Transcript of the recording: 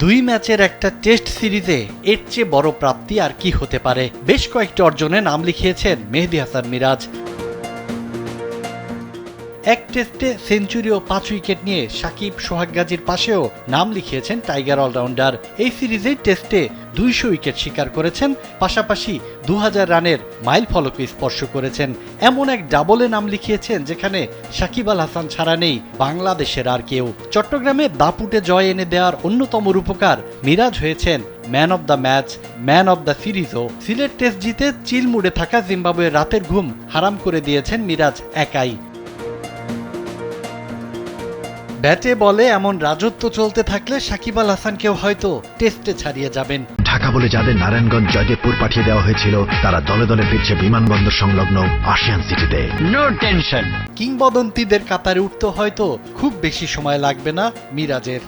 দুই ম্যাচের একটা টেস্ট সিরিজে এর চেয়ে বড় প্রাপ্তি আর কি হতে পারে। বেশ কয়েকটি অর্জনে নাম লিখিয়েছেন মেহেদী হাসান মিরাজ। এক টেস্টে সেঞ্চুরি ও 5 উইকেট নিয়ে সাকিব, সোহাগ গাজীর পাশেও নাম লিখিয়েছেন টাইগার অলরাউন্ডার। এই সিরিজে টেস্টে 200 উইকেট শিকার করেছেন, পাশাপাশি 2000 রানের মাইল ফলক স্পর্শ করেছেন। এমন এক ডাবলে নাম লিখিয়েছেন যেখানে সাকিব আল হাসান ছাড়া নেই বাংলাদেশের আর কেউ। চট্টগ্রামে দাপুটে জয় এনে দেওয়ার অন্যতম রূপকার মিরাজ হয়েছেন man of the match, man of the সিরিজও। সিলেট টেস্ট জিতে চিল মুডে থাকা জিম্বাবুয়ের রাতের ঘুম হারাম করে দিয়েছেন মিরাজ একাই। ব্যাটে বলে এমন রাজত্ব চলতে থাকলে সাকিব আল হাসানকেও হয়তো টেস্টে ছাড়িয়ে যাবেন। ঢাকা বলে যাদের নারায়ণগঞ্জ জয়দেবপুর পাঠিয়ে দেওয়া হয়েছিল তারা দলে দলে ফিরছে বিমানবন্দর সংলগ্ন আশিয়ান সিটিতে। No tension. কিংবদন্তিদের কাতারে উঠতে হয়তো খুব বেশি সময় লাগবে না মিরাজের।